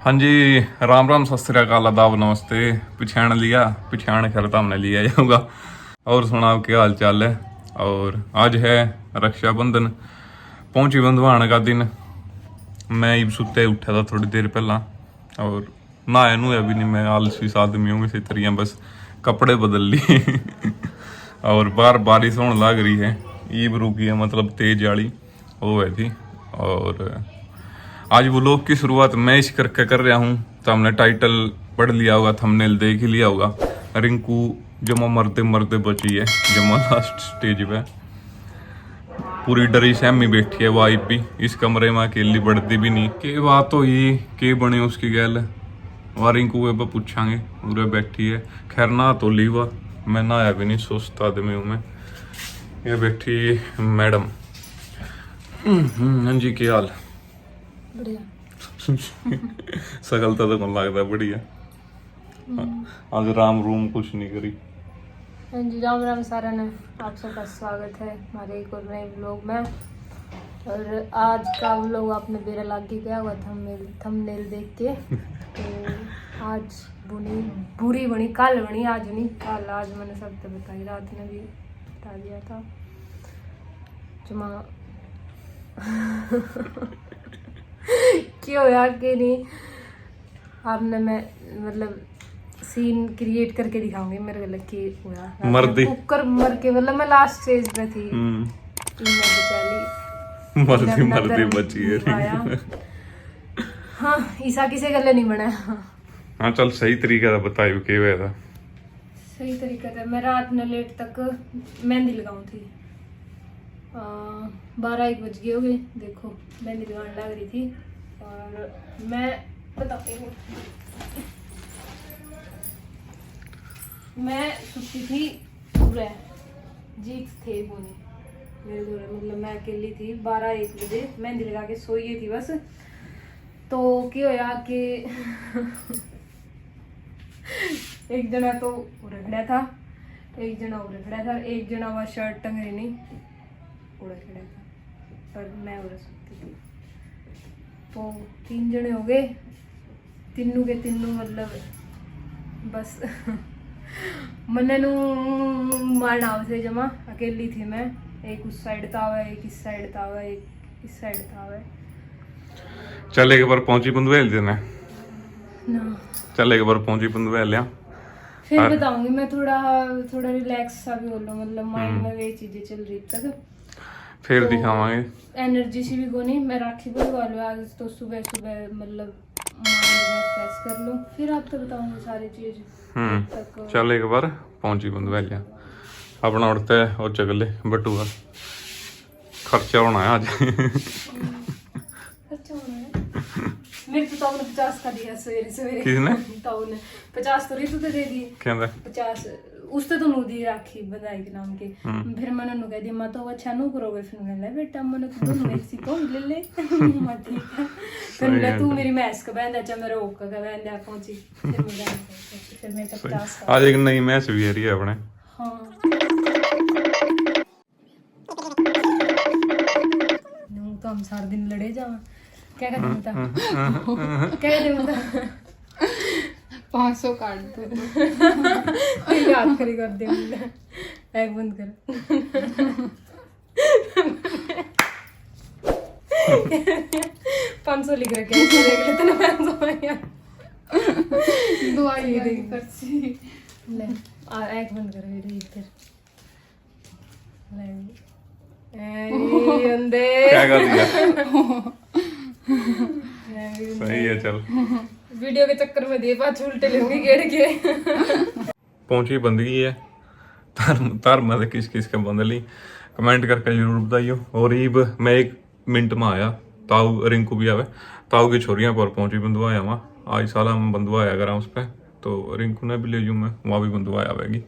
हाँ जी, राम राम सत श्री अकाल आदाब नमस्ते। पछाण लिया, पछाण खैर तो हमने लिया जाऊंगा। और सुनाओ क्या हाल चाल है। और आज है रक्षाबंधन, पहुंची बंधवाने का दिन। मैं इब सुते उठा था थोड़ी देर पहला और नहाया नुया भी नहीं। मैं आलसी आदमी हूँ इसी तरह, बस कपड़े बदल लिए और बाहर बारिश होने लग रही है। ईब रुकी है, मतलब तेज वाली वो है थी। और आज व्लॉग की शुरुआत मैं इस करके कर रहा हूँ। तो हमने टाइटल पढ़ लिया होगा, थंबनेल देख ही लिया होगा। रिंकू जमा मरते मरते बची है, जमा लास्ट स्टेज पे पूरी डरी सहमी बैठी है। वाइफ भी इस कमरे में अकेली बढ़ती भी नहीं। के बात हो ही के बने उसकी गैल वह रिंकू पे पूछांगे। पूरे बैठी है, खैर ना तो ली हुआ, मैं नहाया भी नहीं, सुस्त आदमी हूँ मैं। ये बैठी मैडम। हाँ जी, क्या हाल? सकलता तो कौन लगता बढ़िया। आज राम रूम कुछ नहीं करी। हाँ जी, राम राम सारा ने आप सबका स्वागत है हमारे एक और नए व्लॉग में। और आज का व्लॉग आपने बेरा लाग के गया हुआ थंबनेल देख के। तो आज बुरी बनी, कल बनी, आज नहीं। कल आज मैंने सबको बताई, रात ने भी बता दिया था जुमा क्यों यार के नहीं। आपने मैं मतलब सीन क्रिएट करके दिखाऊंगी मेरे को लग के हुआ मर्दी कुकर मर के, मतलब मैं लास्ट स्टेज पे थी। मर्दी मर्दी बची है। हाँ, ईसा किसे गले नहीं बना। हाँ चल, सही तरीका था बताइयो के हुआ था। सही तरीका था। मैं रात में लेट तक मेहंदी लगाऊं थी। 12-1 बज गए हो गए। देखो मेहंदी लगाने लग रही थी और मैं बताती हूँ, मैं सुती थी पूरे जीत थे वो नहीं मेरे दौरे, मतलब मैं अकेली थी। 12-1 बजे मेहंदी लगा के सोई थी बस। तो क्या होया कि एक जना तो उड़ खड़ा था, एक जना उड़ खड़ा था, एक जना वहाँ शर्ट टंग रही नहीं उड़ खड़ा था, पर मैं उड़ सकती थी। तो 3 जने हो गए, तीनों के तीनों मतलब बस मन्ने मारना आवश्य जमा। अकेली थी मैं, एक उस साइड था हुआ, एक इस साइड था हुआ, एक इस साइड था हुआ। चल एक बार पहुंची बंदवेल देना ना चल एक बार पहुंची बंदवेल या फिर बताऊंगी मैं। थोड़ा रिलैक्स सा भी हो लो, मतलब माइंड में वे चीजें चल रही तक फिर तो दिखावांगे। एनर्जी सी भी को नहीं। मैं राखी बनवा लूँ आज, तो सुबह सुबह मतलब माइंड में फ्रेश कर लो, फिर आपको बताऊंगी सारी चीज तक। चल एक बार पहुंची बंदवेल या अपना उड़ते है और चगले बटुआ खर्चा होना है आज। खर्चा होना है मेरे तो। ताऊ ने 50 का दिया सवेरे सवेरे। किसने? ताऊ ने 50 तो रीतू तो दे दिए। क्या 50 उससे तो नू दी राखी बधाई के नाम के। फिर मैंने नु कह दिया मैं तो अच्छा नु करोगे। फिर मैंने ले बेटा मैंने तो मेरी सी तो ले ले मैं ठीक है। फिर मैं तू मेरी मैस का बहन अच्छा मेरा ओका का बहन जा पहुंची। फिर मैं 50 आज एक नई मैच भी है रही है अपने। हाँ नू तो हम सारा दिन लड़े जावा। क्या कहते बता, क्या कहते बता 500 काट दो। याद करी कर दे मुझे। ऐग बंद कर। 500 लिख रखे हैं, देख लेते ना 500 दुआ ये देगी पर्ची। ले ऐग बंद कर मेरी इधर। ले अंदे क्या कर दिया? सही है, चल वीडियो के चक्कर में दिए पाँच उल्टे लेंगे गेड़ के। पहुंची बंदगी है। तार मत किस किस के बंदली कमेंट करके जरूर बताइयो। और ईब मैं 1 मिनट में आया, ताऊ रिंकू भी आवे। ताऊ की छोरियां पर पहुंची बंधवाया वहाँ आज साला हम बंधवाया करा उस पर। तो रिंकू ने भी ले जू मैं वहाँ भी बंधवाया आवेगी।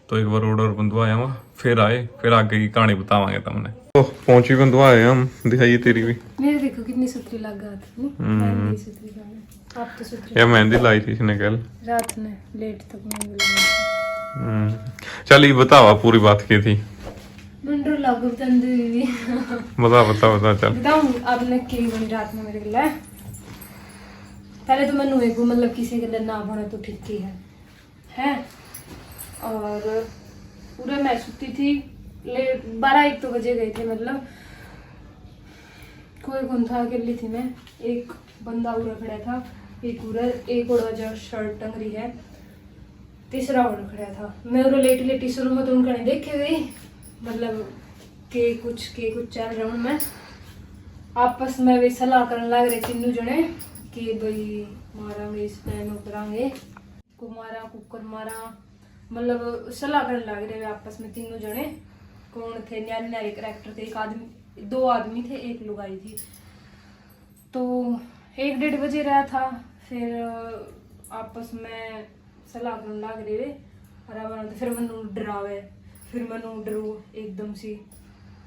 तो एक बार ऑर्डर बंधवाया वहाँ, फिर आए, फिर आगे की कहानी बतावांगे तुमने। तो पहुंची बंधवाए हम, दिखाइए तेरी भी। मेरे देखो कितनी सुथरी लग गया था। नहीं सुथरी लग आप तो सुथरी। या मेहंदी लाई थी इसने कल रात में लेट तक मेहंदी लगाई। चल ये बतावा पूरी बात की थी। मंडर लागू तंदूरी बता चल। बताऊं आपने की बनी रात में मेरे लिए। पहले तो मैंने एक मतलब किसी के लिए ना बने तो ठीक ही है। और पूरे मैं सुती थी, 12-1 तो बजे गए थे, मतलब कोई कौन था, अकेली थी मैं। एक बंदा उड़ा खड़ा था, एक उड़ा जो शर्ट टंग रही है, तीसरा उड़ा खड़ा था। मैं उड़ा लेटी शुरू में तो उनका नहीं देखे गई, मतलब के कुछ चल रहा हूँ मैं। आपस में वे सलाह करने लग रहे तीनों जने कि भाई मारांगे इस टाइम उतरांगे, को मारा कुकर मारा, मतलब सलाह करने लग रहे आपस में तीनों जने। कौन थे, न्यारे न्यारे करैक्टर थे, 2 आदमी थे, 1 लुगाई थी। तो 1-1:30 बजे रहा था, फिर आपस में सलाह करने लग रहे और फिर मैनू डरावे, फिर मैनू डरू एकदम सी,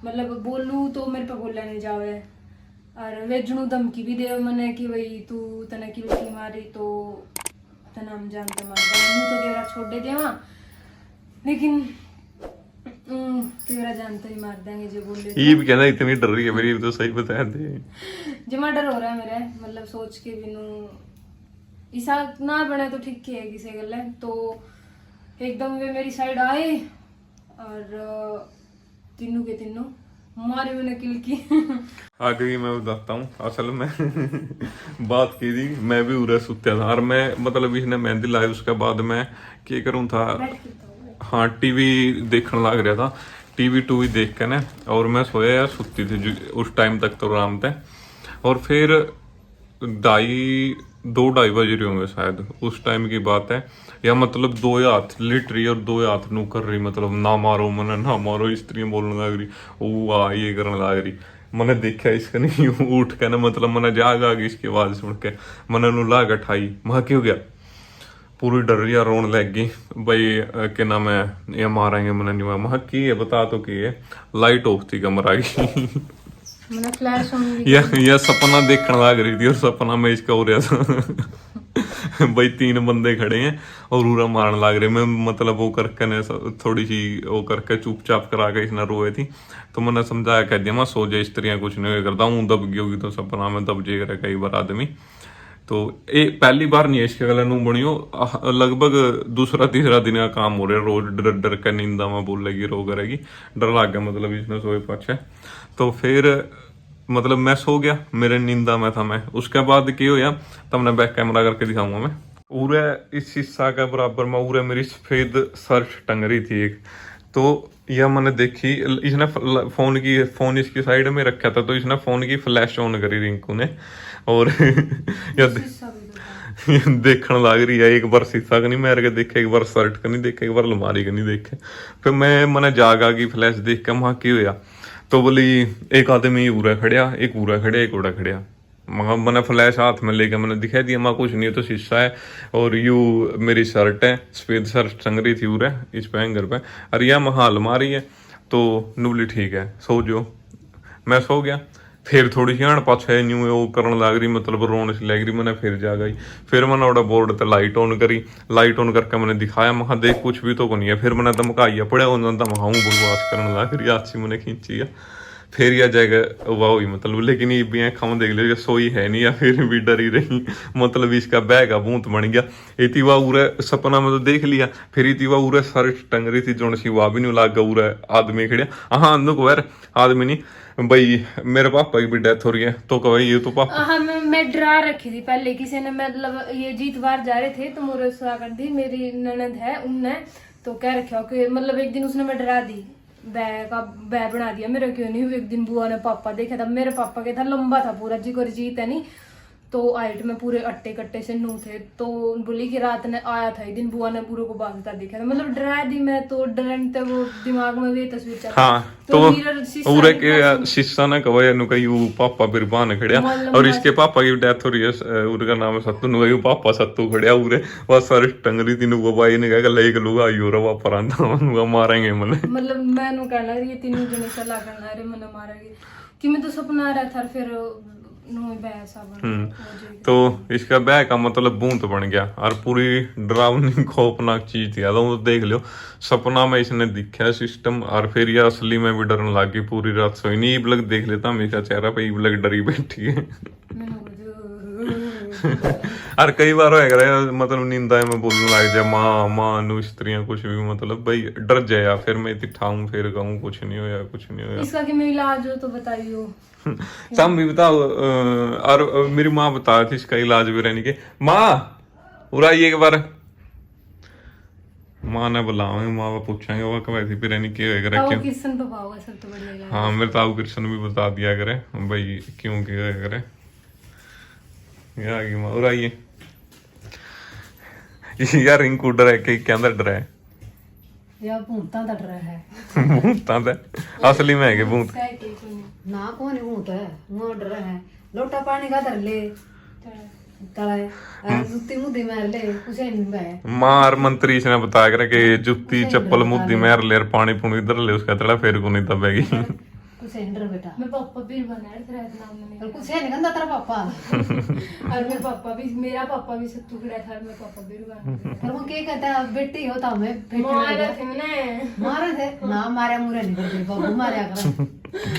मतलब बोलू तो मेरे पे बोला नहीं जावे, और वेजनू धमकी भी दे मैंने कि भाई तू तना की मारी तो तना हम जानते मार तो केवरा छोड़ दे देवा, लेकिन केवरा जानते ही मार देंगे जो बोल रहे। ये भी कहना इतनी डर रही है मेरी, तो सही बता दे। जमा डर हो रहा है मेरे, मतलब सोच के बिनु ऐसा ना बने तो ठीक ही है किसी गल है। तो एकदम वे मेरी साइड आए और तीनों के तीनों मारे मैंने किल की। आगे ही मैं बताता हूँ। असल में बात की थी, मैं भी उरे सुत्या था और मैं मतलब इसने मेहंदी लाई, उसके बाद मैं क्या करूँ था, हाँ टीवी देखने लग रहा था। टीवी देख के ना, और मैं सोया या सुती थी उस टाइम तक तो आराम थे। और फिर 2-2:30 बज रहे होंगे शायद, उस टाइम की बात है। या मतलब 2 हाथ लिटरी और 2 हाथ नू कर रही, मतलब ना मारो मने ना मारो, स्त्री बोलने लग रही, वो आ ये करने लग रही। मैंने देखा इसका नहीं उठ के ना, मतलब मैंने जाग आ गई इसकी आवाज सुन के, मैंने नू ला के उठाई, मैं क्यों गया, पूरी डर रही है, रोने लग गई भाई क्या नाम है, ये मारेंगे मैंने नहीं मारा। की है बता तो की है, लाइट ऑफ थी कमरा की। मैंने फ्लैश ऑन भी या सपना देखने लग रही थी, और सपना में इसका हो रहा था भाई 3 बंदे खड़े हैं और उरा मारने लग रहे। मैं मतलब वो करके ने थोड़ी सी वो करके चुपचाप करा के इसने रोए थी, तो मैंने समझाया, कह दिया मैं सो जाए, स्त्रियां कुछ नहीं करता हूँ, दब गई होगी तो सपना में दब जाएगा कई बार आदमी। तो ये पहली बार नहीं है इसके गला नू बनियो, लगभग दूसरा तीसरा दिन का काम हो रहा है। रोज डर डर के नींदा में बोलेगी, रो करेगी, डर लग गया मतलब इसने सोए पाछे। तो फिर मतलब मैं सो गया, मेरे नींदा में था मैं। उसके बाद क्या होया तब मैं बैक कैमरा करके दिखाऊंगा मैं। उरे इस शीशा के बराबर में उरे मेरी सफेद शर्ट टंग रही थी एक, तो यह मैंने देखी, इसने फोन इसकी साइड में रखा था, तो इसने फोन की फ्लैश ऑन करी रिंकू ने, और देखने लग रही है। एक बार शीशा का नहीं मार के देखे, एक बार शर्ट का नहीं देखे, एक बार अलमारी का नहीं देखे। फिर मैंने जाग आ गई फ्लैश देख के, वहां की हुआ, तो बोली एक आदमी उड़ा खड़िया, एक उड़ा खड़िया, एक उड़ा खड़िया। मैंने फ्लैश हाथ में लेके मैंने दिखा दिया, मैं कुछ नहीं है तो शीशा है, और यू मेरी शर्ट है, सफेद शर्ट टंग रही थी उरे इस पे हैंगर पे, और यह महा अलमारी है। तो नूली ठीक है, सो जो। मैं सो गया, फिर थोड़ी सी हण पाछे न्यू वो करने लग रही, मतलब रोने से लग रही। मैंने फिर जा गई, फिर मैंने ओड़ा बोर्ड ते लाइट ऑन करी, लाइट ऑन करके मैंने दिखाया, महा देख कुछ भी तो नहीं है। फिर मैंने धमकाइया पड़े उन्होंने धमकाऊं बकवास करने लग रही, अच्छी मैंने खींची है। फिर यह जगह वाह हुई मतलब, लेकिन ये भी आँखा में देख लिया सोई है नहीं, या फिर भी डरी रही, मतलब इसका बैग का भूत बन गया। इति वाह उरे सपना में तो देख लिया, फिर इति वाह उरे सर टंग रही थी जोन सी, वाह भी नहीं लाग उरे आदमी खड़िया। हाँ अंदर यार आदमी नहीं भाई, मेरे पापा की भी डेथ हो रही है, तो कहो ये तो पापा। हाँ मैं डरा रखी थी पहले, किसी ने मतलब ये जीत बार जा रहे थे तो मोरे स्वागत थी, मेरी ननद है उनने तो कह रखा कि मतलब एक दिन उसने मैं डरा दी, बै बना दिया मेरा, क्यों नहीं। एक दिन बुआ ने पापा देखा था, मेरे पापा के था लंबा था पूरा जी, कोई जीत है नहीं, तो हाइट में पूरे अट्टे कट्टे से नू थे। तो बोली कि रात ने आया था एक दिन, बुआ ने पूरे को भागता देखा था, मतलब डरा दी मैं तो डरन ते वो दिमाग में भी तस्वीर चल। हाँ तो पूरे के शीशा ना कहो या कही वो पापा बिरबान खड़िया, और इसके पापा की डेथ हो रही है, उनका नाम है सत्तू, नु पापा सत्तू खड़िया उरे बस सारे टंगरी तीन वो भाई ने कहा ले के लोग आयो रे वापस आंदा नुगा मारेंगे मने, मतलब मैं नु कहना ये तीनों जने सलाह करना रे मने मारेंगे कि मैं तो सपना आ रहा था। फिर तो इसका बैग का मतलब बूंद बन गया, और पूरी डरावनी खौफनाक चीज थी। तो देख लो सपना में इसने दिखा सिस्टम, और फिर यह असली में भी डरने लगी, पूरी रात सोई नहीं। इबलग देख लेता हमेशा चेहरा पे, इबलग डरी बैठी है। और कई बार होया करे मतलब नींदा में बोलने लग जाए माँ माँ नु स्त्रियां कुछ भी मतलब भाई डर जाया फिर मैं तिठाऊं फिर कहूं कुछ नहीं होया कुछ नहीं होया। इसका कि मैं इलाज हो तो बताइयो। तुम भी बताओ और मेरी माँ बता थी इसका इलाज भी रहने के। माँ उड़ाइए एक बार माँ ने बुलाओगे माँ को पूछेंगे वो कब ऐसी फिर नहीं क्यों करे क्यों। किशन तो पाओगे सब तो बढ़िया इलाज। हाँ मेरे ताऊ कृष्ण भी बता दिया करे भाई क्यों क्यों करे यार माँ उड़ाइए यार रिंकू डर है कि क्या डर है यार भूतां दा डर है भूतां दा असली में है कि भूत ना कौन भूत है वो डर है लोटा पानी का धर ले तले जुत्ती मुद्दी मार ले कुछ नहीं है मार मंत्री इसने बताया करे कि जुत्ती चप्पल मुद्दी मार ले और पानी पुनी इधर ले उसका तड़ा फिर को नहीं दबेगी। कुछ नहीं डर बेटा मैं पापा भी बनाया तेरा नाम मैंने और कुछ है नहीं गंदा तेरा पापा और मेरे पापा भी मेरा पापा भी सब टुकड़ा था मेरे पापा भी बनाया और वो क्या कहता है बेटी हो तो हमें मारा थे मैंने मारे थे ना मारे मुरे नहीं करते बाबू मारा कर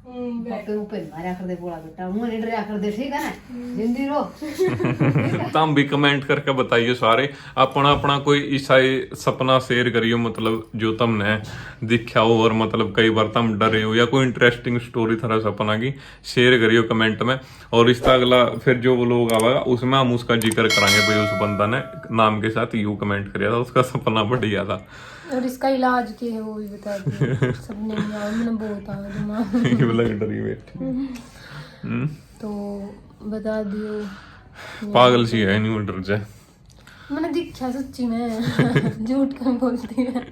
पापे ऊपर मारा कर दे बोला बेटा मुंह नहीं डरा कर दे ठीक है ना जिंदी रहो। तुम भी कमेंट करके बताइए सारे अपना अपना कोई ईसाई सपना शेयर करियो मतलब जो तुमने दिखा हो और मतलब कई बार तुम डरे हो या कोई इंटरेस्टिंग स्टोरी थारा सपना की शेयर करियो कमेंट में। और इसका अगला फिर जो वो लोग आवेगा उसमें हम उसका जिक्र करांगे भाई उस बंदा ने नाम के साथ यू कमेंट किया था उसका सपना बढ़िया था। और इसका इलाज क्या है वो भी बता दो सबने यार मैंने बहुत आ दिमाग लग डरी बैठी तो बता दियो। पागल सी है नहीं डर जाए मैंने दिखा सच्ची में झूठ क्यों बोलती है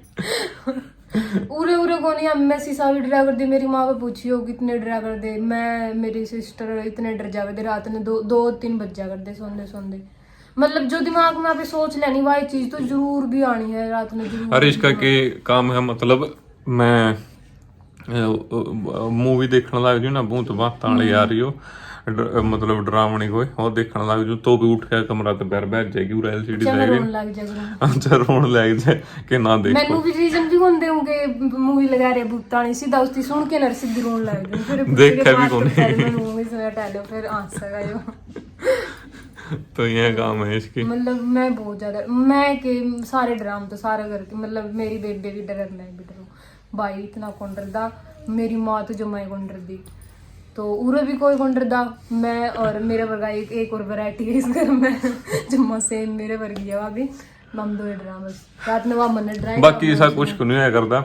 उरे उरे को नहीं मैं शीशा भी डरा कर दी मेरी माँ को पूछी हो कितने डरा कर दे मैं मेरी सिस्टर इतने डर जावे दे रात ने 2-3 बज जा कर दे सोंदे सोंदे मतलब जो दिमाग में आप सोच लेनी वही चीज तो जरूर भी आनी है रात में जरूर। अरे इसका के काम है मतलब मैं मूवी देखने लग जू ना भूत बात आने आ रही हो मतलब डरावनी कोई और देखने लग जू तो भी उठ के कमरा तो बैठ बैठ जाएगी और एलसीडी जाएगी अच्छा रोन लग जाए कि ना देख मैनू भी रीजन भी होंदे होंगे मूवी लगा रहे भूतानी सीधा उसकी सुन के नर सीधी रोन लग गई फिर देखा भी कौन फिर आंसर आयो तो यह काम है इसकी। मतलब मैं बहुत ज्यादा मैं के सारे ड्राम तो सारे करके मतलब मेरी बेबे भी डर मैं भी डरू भाई इतना कौन डरदा मेरी माँ तो जो मैं कौन डरदी तो उरे भी कोई कौन डरदा मैं और मेरे वर्गा एक और वैरायटी है इस घर में जम्मा सेम मेरे वर्गी है भी हम दो डरा बस रात में वहाँ मन डराए बाकी ऐसा कुछ नहीं है करता।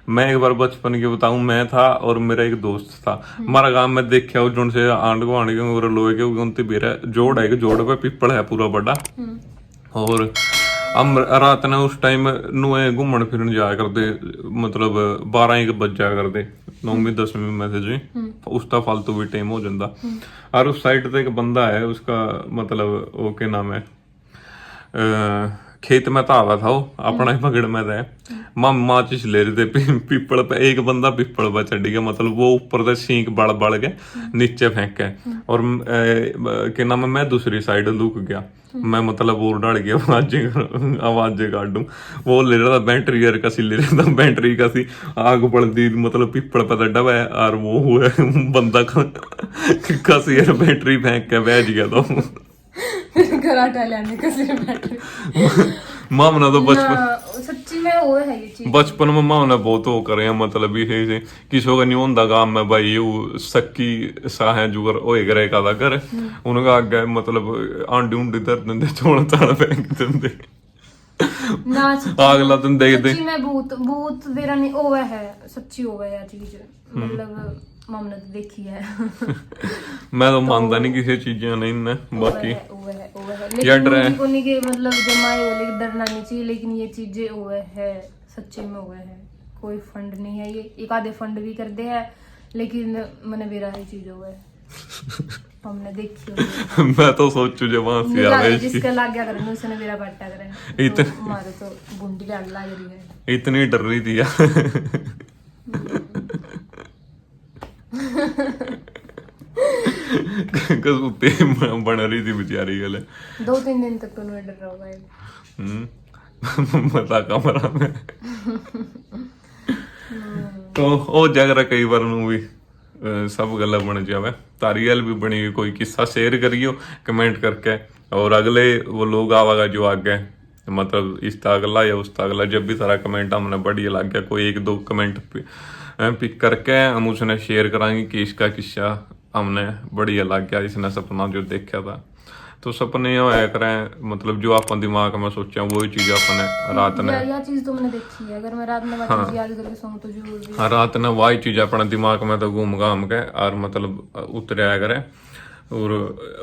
मैं एक बार बचपन की बताऊं मैं था और मेरा एक दोस्त था हमारा गांव में देखा जो से आंड को आंड के लोहे के उनती बेरा जोड़ है जोड़ पे पिपल है पूरा बड़ा और हम रात ने उस टाइम नुए घूमन फिरन जाया करते मतलब 12-1 बज जाया करते 9वीं 10वीं में से जी उसका फालतू भी टाइम हो जाता। और उस साइड पे एक बंदा है उसका मतलब वो क्या नाम है खेत में तो आवा था वो अपना ही पकड़ में था माचिस ले रहे थे पीपल पे एक बंदा पीपल पे चढ़ गया मतलब वो ऊपर से सींक बड़ बड़ के नीचे फेंक के और क्या नाम है मैं दूसरी साइड लुक गया मैं मतलब वो डाल गया आवाज काटू वो ले रहा था बैटरी यार कसी ले रहा था बैटरी कसी आग बढ़ती मतलब पीपल पे डबा है और वो हुआ बंदा कसी यार बैटरी फेंक के बैठ गया तो कराटा लेने का सिर्फ बैटरी मामना तो बचपन सच्ची में वो है ये चीज बचपन में मामना बहुत वो करे हैं मतलब ये से किसी का नहीं होता काम में भाई वो सक्की सा है जुगर ओए करे का घर उनका आगे मतलब आंडी उंडी दर देंदे छोड़ ताड़ फेंक देंदे ना अगला दिन देख दे सच्ची में भूत तेरा नहीं ओवे है सच्ची ओवे है चीज मतलब मामला तो देखी है मैं तो मानता नहीं किसी चीजें नहीं ना बाकी लेकिन मुझे को नहीं के मतलब जमाए वाले डरना नहीं चाहिए लेकिन ये चीजें हुए है सच्चे में हुए है कोई फंड नहीं है ये एक आधे फंड भी कर दे है लेकिन मैंने मेरा ही चीज हुआ है हमने देखी मैं तो सोचू जब वहां से आवे जिसका लाग गया करे उसने मेरा बाटा करे तो हमारे तो गुंडी लग रही है इतनी डर रही थी कसुते बन रही थी बेचारी गले 2-3 दिन तक तो डर रहा होगा मता कमरा में तो ओ जग रहा कई बार मूवी सब गल्ला बन जावे। तारी गल भी बनी हुई, कोई किस्सा शेयर करियो कमेंट करके, और अगले वो लोग आवागा जो आगे मतलब इस अगला या उस अगला, जब भी सारा कमेंट हमने बढ़िया लग गया, कोई 1-2 कमेंट पिक करके हम उसने शेयर कराएंगे कि इसका किस्सा हमने बढ़िया लग गया, इसने सपना जो देखा था। तो सपने होया करें, मतलब जो अपन दिमाग में सोचा वही चीज अपने रात ने यह चीज तुमने देखी है, अगर मैं रात में वो चीज याद करके सोऊं तो जरूर भी रात ने वही चीज अपने दिमाग में तो घूम घाम के और मतलब उतरिया करे, और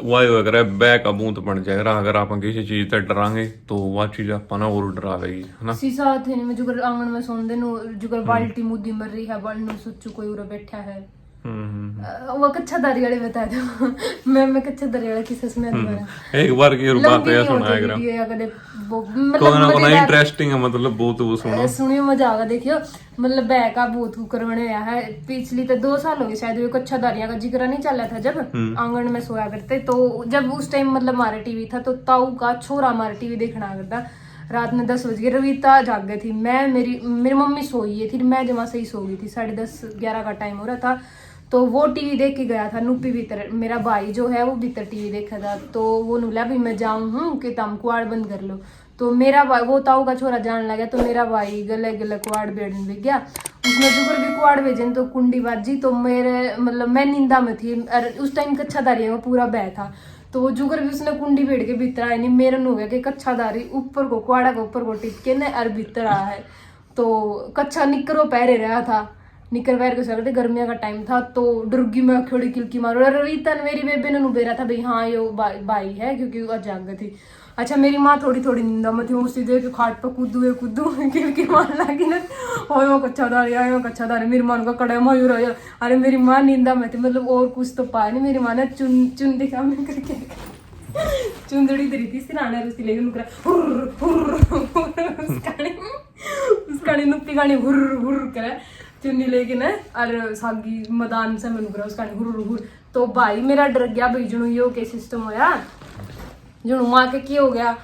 वही वगैरह बह का बूंद बन जाएगा। अगर आप किसी चीज से डरांगे तो वह चीज अपन और डरावेगी, है ना। सीसा थे में जुगर आंगन में सोंदे नो जुगर बाल्टी मुद्दी मर रही है, बाल नो सोचू कोई उरे बैठा है। वो कच्चा दारी वाले बता दो। मैं कच्चा दारी वाला किस्सा सुना दूंगा एक बार की और बात है सुनाया करा, कोई ना इंटरेस्टिंग है, मतलब बहुत वो सुनियो मजा आगा। देखियो मतलब बैग का बहुत कुकर बने है, पिछली तो 2 साल हो गए शायद, वो कच्चा दारिया का जिक्र नहीं चल रहा था जब आंगन में सोया करते, तो जब उस टाइम मतलब हमारे टीवी था, तो ताऊ का छोरा हमारे टीवी देखना करता। रात में 10 बज गए, रवीता जाग गई थी, मैं मेरी मम्मी सोई थी, मैं जमा से ही सो गई थी, 10:30-11 का टाइम हो रहा था। तो वो टीवी देख के गया था, नुपी भीतर, मेरा भाई जो है वो भीतर टीवी देखा था, तो वो नुला भी मैं जाऊं हूँ कि तुम कुआड़ बंद कर लो। तो मेरा भाई, वो ताऊ का छोरा जान लगा, तो मेरा भाई गले गले कुआड़ बेड़न भी गया, उसने जुगर भी कुआड़ भेजन, तो कुंडी बाजी, तो मेरे मतलब मैं नींदा में थी, और उस टाइम कच्चा दारी में पूरा बह था, तो वो जुगर भी उसने कुंडी भेड़ के भीतर आया नहीं, मेरा हो गया कि कच्चा दारी ऊपर को कुआड़ा के ऊपर को टिपके ने और भीतर आया है। तो कच्चा निकरो पहरे रहा था, निकर पैर के सकते, गर्मियों का टाइम था, तो डुर्गी में खड़ी किलकी मारो, रवीता ने मेरी बेबे ने बेरा था भाई हाँ यो भाई है, क्योंकि वो जाग थी। अच्छा मेरी माँ थोड़ी थोड़ी नींदा में थी, उसी देख के खाट पर कूदू किलकी मार लगी ना, वो कच्चा दारी आयो कच्चा दारी, मेरी माँ का कड़ा मयूर आया। अरे मेरी माँ नींदा में थी, मतलब और कुछ तो पाया नहीं, मेरी माँ ने चुन दिखा मैं करके चुंदड़ी दरी थी सिराने रुसी लेके नुकरा उसका नुप्पी गानी हुर करे चुन्नी लेके ना, और सागी मैदान से मैं नुकरा उसका हुर। तो भाई मेरा डर गया भाई जुनू यो के सिस्टम होया, जुनू माँ के हो गया,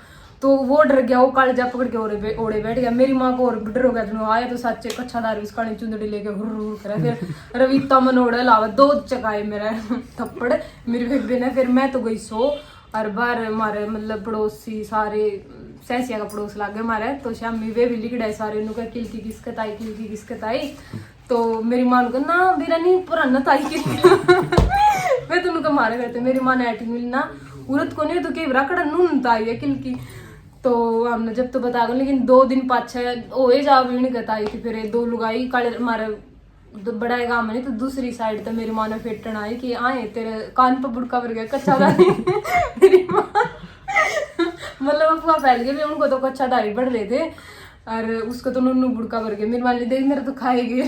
तो वो डर गया, वो कालजा पकड़ के ओढ़े बैठ गया। मेरी माँ को और डर हो गया, जुनू आया तो सच्चे कच्चा दारी उसका चुंदड़ी लेके हुर करा। फिर रवीता मनोड़े लावा 2 चकाए मेरा थप्पड़ मेरी बेबे ने, फिर मैं तो गई सो, और बार हमारे मतलब पड़ोसी सारे सैसिया का पड़ोस लागे हमारे, तो शामी वे भी लिखड़ा सारे उन्होंने किलकी किसकत आई, तो मेरी माँ को ना मेरा नहीं पुराना ताई की मैं तो उनका मारे करते, मेरी माँ ने ऐटी मिली ना उरत को नहीं तो कई बड़ा नून ताई है किलकी, तो हमने जब तो बता गए, लेकिन 2 दिन पाछे ओए जा भी नहीं गताई थी। फिर 2 लुगाई काले हमारे बड़ा है गाँव में, नहीं तो दूसरी साइड तो मेरी माँ ने फेटन आई कि आए तेरे कान पर बुड़का भर गया कच्चा दारी मेरी माँ मतलब अफवाह फैल गई, उनको तो कच्चा दारी बढ़ रहे थे, और उसको तो नन्नू बुड़का भर गया। मेरी वाली देख मेरा तो खाएगी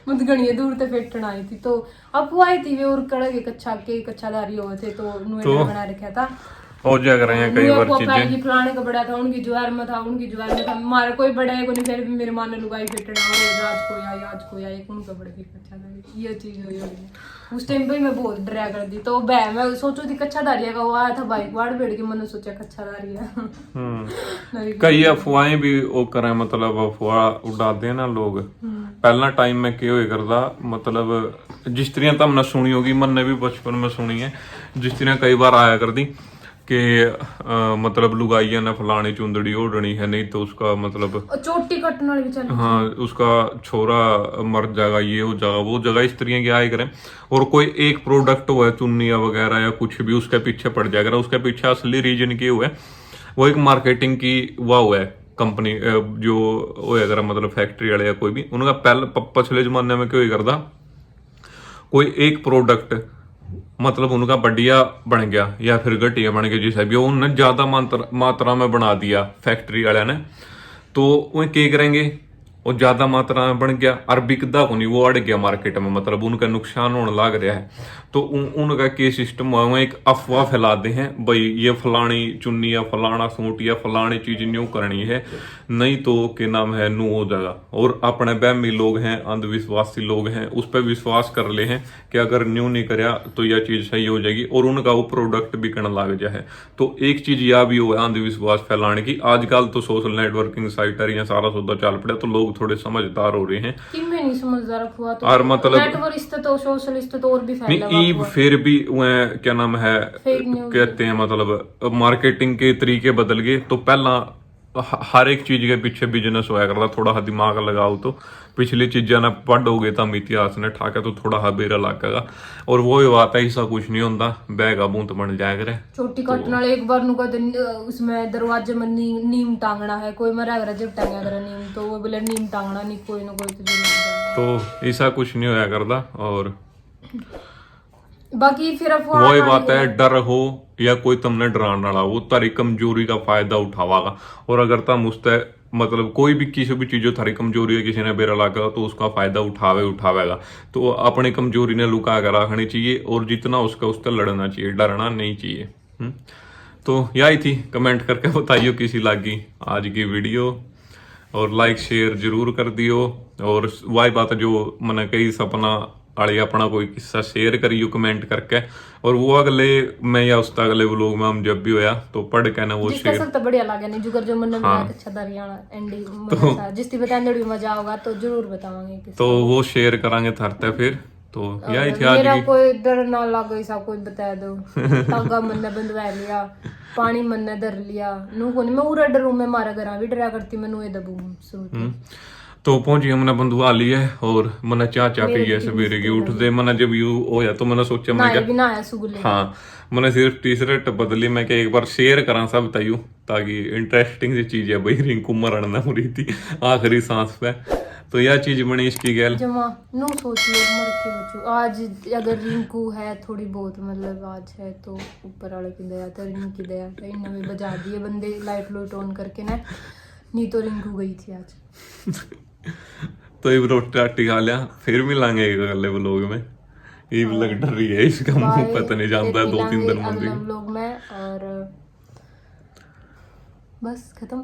मुझ गणिये दूर से फेटन आई थी, तो अफवाह आई थी वे और कड़े कच्चा दारी हुए थे, तो उन्होंने बना रखा था और जग रहे हैं कई बार चीजें। पुराने का बड़ा था, उनकी ज्वार में था, हमारा कोई बड़ा है को नहीं, फिर भी मेरे माँ ने लुगाई फेटना आज को आई उनका बड़े भी कच्चा दारी ये चीज हुई होगी। उस टाइम पे मैं बहुत डरा कर दी, तो मैं सोचू थी कच्चा दारिया का वो आया था बाइक वाड़ बैठ के, मैंने सोचा कच्चा दारिया कई अफवाहें भी वो करें, मतलब अफवाह उड़ाते हैं ना लोग। पहला टाइम में क्या होया करता, मतलब जिस तरह तो हमने सुनी होगी, मन ने भी बचपन में सुनी है, जिस तरह कई बार आया करती कि मतलब लुगाइया ने फलानी चुंदड़ी ओढ़नी है, नहीं तो उसका मतलब चोटी कटने वाली भी चल, हाँ उसका छोरा मर जाएगा, ये हो जाएगा वो जगह, इस तरह की आए करें। और कोई एक प्रोडक्ट हुआ है चुन्निया वगैरह या कुछ भी उसके पीछे पड़ जाएगा, उसके पीछे असली रीजन की हुआ है वो एक मार्केटिंग की हुआ है कंपनी जो हो अगर मतलब फैक्ट्री वाले या कोई भी, उनका पिछले जमाने में क्यों करता, कोई एक प्रोडक्ट मतलब उनका बढ़िया बन गया या फिर घटिया बन गया, जिसे भी उन्होंने ज्यादा मात्रा में बना दिया फैक्ट्री वाले ने, तो वो क्या करेंगे, वो ज्यादा मात्रा में बन गया और बिकदा को नहीं, वो अड़ गया मार्केट में, मतलब उनका नुकसान होने लग रहा है। तो उनका क्या सिस्टम हुआ, वो एक अफवाह फैलाते हैं भाई ये फलानी चुन्नी या फलाना सूट या फलानी चीज न्यू करनी है, नहीं तो क्या नाम है नू हो जाएगा। और अपने बहमी लोग हैं, अंधविश्वासी लोग हैं, उस पर विश्वास कर ले हैं कि अगर न्यू नहीं कराया तो यह चीज सही हो जाएगी, और उनका वो प्रोडक्ट बिकने लग जाए। तो एक चीज यह भी हो है अंधविश्वास फैलाने की, आजकल तो सोशल नेटवर्किंग साइट है, सारा सौदा चल पड़ा, तो लोग लोग थोड़े समझदार हो रहे हैं। कि मैं नहीं समझदार हुआ तो और मतलब नेटवर्क तो सोशलिस्ट तो और भी फैला नहीं हुआ फिर भी वह क्या नाम है फेक न्यूज़ कहते हैं मतलब मार्केटिंग के तरीके बदल गए। तो पहला हर एक चीज के पीछे बिजनेस होया करता, थोड़ा सा दिमाग लगाओ तो पिछली चीजा ने पढ़ हो गए तम इतिहास ने ठाका तो थोड़ा सा बेरा लागेगा। और वो ही बात है, ऐसा कुछ नहीं होता, बैगा बूंद बन जाया करे। छोटी कटना एक बार नुका उसमें दरवाजे में नीम टांगना है, कोई मरा अगर जब टांगा कर नीम तो वो बोले नीम टांगना नहीं, कोई ना कोई तो ऐसा कुछ नहीं होया करता। और बाकी फिर वही बात है, डर हो या कोई तुमने डराने वाला वो तारी कमजोरी का फायदा उठावागा। और अगर तुम उससे मतलब कोई भी किसी भी चीजों थारी कमजोरी है किसी ने बेरा लागा तो उसका फायदा उठावेगा। तो अपनी कमजोरी ने लुका कर रखनी चाहिए और जितना उसका उससे लड़ना चाहिए, डरना नहीं चाहिए। तो यही थी, कमेंट करके बताइयो किसी लागी आज की वीडियो और लाइक शेयर जरूर कर दियो। और वही बात जो मैंने कही सपना आड़े अपना कोई किस्सा शेयर करियो कमेंट करके। और वो अगले मैं या उसका अगले व्लॉग में हम जब भी होया तो पढ़ के ना वो शेयर सब तो बढ़िया लगे नहीं जुगर जो मन में अच्छा दरियाना एंडी जिसकी बताने भी मजा होगा तो जरूर बतावांगे तो वो शेयर करांगे थरते फिर। तो यही थी आज मेरा की। कोई डर ना लगे ऐसा कोई बता दो। तागा मन ने बंधवा लिया, पानी मन ने धर लिया, नू को नहीं मैं उरा डरू, मैं मारा घर भी डरा करती मैं दबू शुरू। तो पहुंची हमने बंधुआ ली है और मैंने चाह पी है सवेरे की उठते मैंने जब यू होया तो मैंने सोचा मैं हाँ मैंने सिर्फ टी शर्ट बदली। मैं क्या एक बार शेयर करा सब तायू ताकि इंटरेस्टिंग सी चीज है भाई, रिंकू मरण ना हो रही थी आखिरी सांस पे। तो यह चीज बनी इसकी गैल जमा नो सोचिए मर के बचू। आज अगर रिंकू है थोड़ी बहुत मतलब आज है तो ऊपर वाले की दया तो रिंकू की दया इन्हें भी बजा दिए बंदे लाइट लूट ऑन करके ना, नहीं तो रिंकू गई थी आज। तो ये रोटी राटी खा लिया, फिर मिलांगे एक अगले व्लॉग में। ये व्लॉग डर रही है इसका मुंह पता नहीं जानता है 2-3 दिन अगले व्लॉग में और बस खत्म।